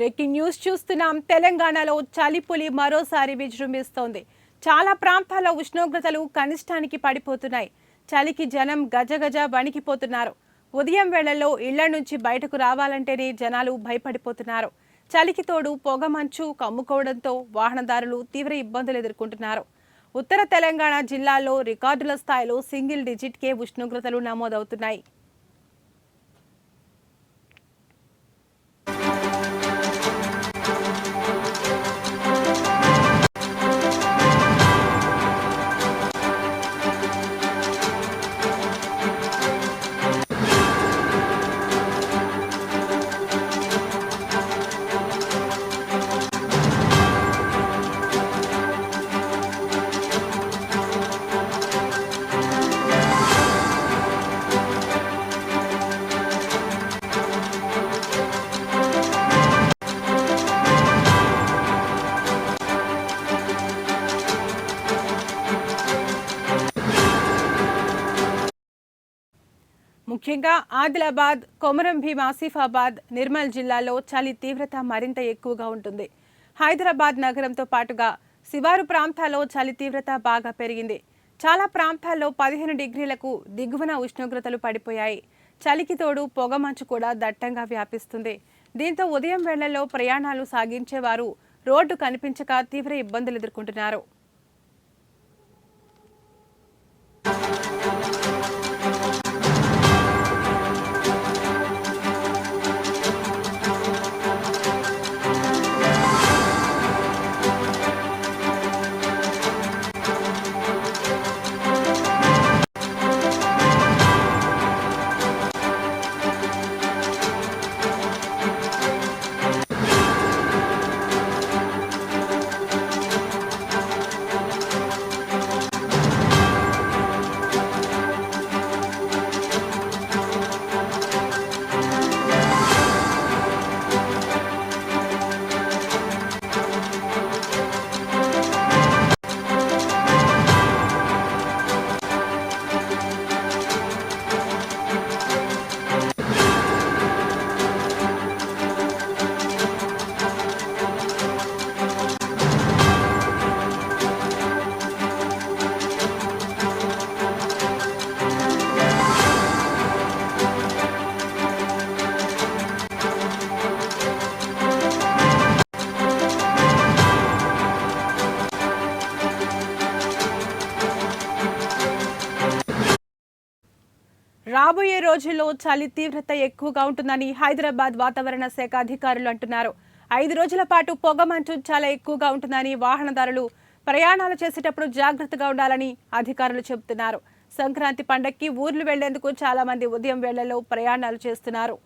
Breaking news చూస్తున్నాం. తెలంగాణలో చలిపులి మరోసారి విజృంభిస్తోంది. చాలా ప్రాంతాల్లో ఉష్ణోగ్రతలు కనిష్టానికి పడిపోతున్నాయి. చలికి జనం గజగజ వణికిపోతున్నారు. ఉదయం వేళల్లో ఇళ్ల నుంచి బయటకు రావాలంటేనే జనాలు భయపడిపోతున్నారు. చలికి తోడు పొగమంచు కమ్ముకోవడంతో వాహనదారులు తీవ్ర ఇబ్బందులు ఎదుర్కొంటున్నారు. ఉత్తర తెలంగాణ జిల్లాల్లో రికార్డుల స్థాయిలో సింగిల్ డిజిట్కే ఉష్ణోగ్రతలు నమోదవుతున్నాయి. ముఖ్యంగా ఆదిలాబాద్, కొమరంభీం, ఆసిఫాబాద్, నిర్మల్ జిల్లాల్లో చలి తీవ్రత మరింత ఎక్కువగా ఉంటుంది. హైదరాబాద్ నగరంతో పాటుగా శివారు ప్రాంతాల్లో చలి తీవ్రత బాగా పెరిగింది. చాలా ప్రాంతాల్లో 15 డిగ్రీలకు దిగువన ఉష్ణోగ్రతలు పడిపోయాయి. చలికి తోడు పొగమంచు కూడా దట్టంగా వ్యాపిస్తుంది. దీంతో ఉదయం వేళల్లో ప్రయాణాలు సాగించేవారు రోడ్డు కనిపించక తీవ్ర ఇబ్బందులు ఎదుర్కొంటున్నారు. రాబోయే రోజుల్లో చలి తీవ్రత ఎక్కువగా ఉంటుందని హైదరాబాద్ వాతావరణ శాఖ అధికారులు అంటున్నారు. 5 రోజుల పాటు పొగమంచు చాలా ఎక్కువగా ఉంటుందని వాహనదారులు ప్రయాణాలు చేసేటప్పుడు జాగ్రత్తగా ఉండాలని అధికారులు చెబుతున్నారు. సంక్రాంతి పండగకి ఊర్లు వెళ్లేందుకు చాలా మంది ఉదయం వేళల్లో ప్రయాణాలు చేస్తున్నారు.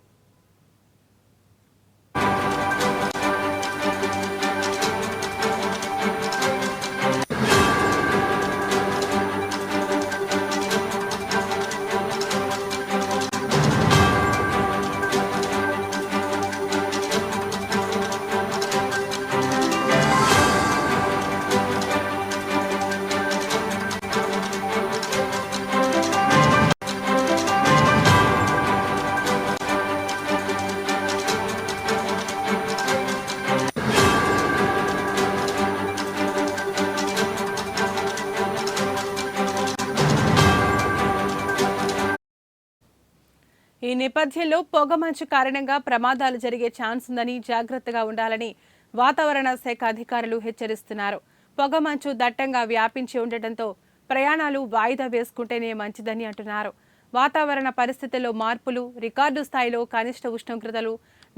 ఈ నేపథ్యంలో పొగమంచు కారణంగా ప్రమాదాలు జరిగే ఛాన్స్ ఉందని జాగ్రత్తగా ఉండాలని వాతావరణ శాఖ అధికారులు హెచ్చరిస్తున్నారు. పొగమంచు దట్టంగా వ్యాపించి ఉండటంతో ప్రయాణాలు వాయిదా వేసుకుంటేనే మంచిదని అంటున్నారు. వాతావరణ పరిస్థితుల్లో మార్పులు, రికార్డు స్థాయిలో కనిష్ట ఉష్ణోగ్రతలు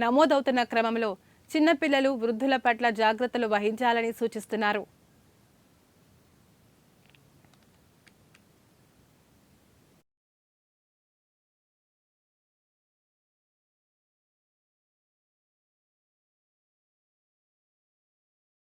నమోదవుతున్న క్రమంలో చిన్నపిల్లలు, వృద్ధుల పట్ల జాగ్రత్తలు వహించాలని సూచిస్తున్నారు.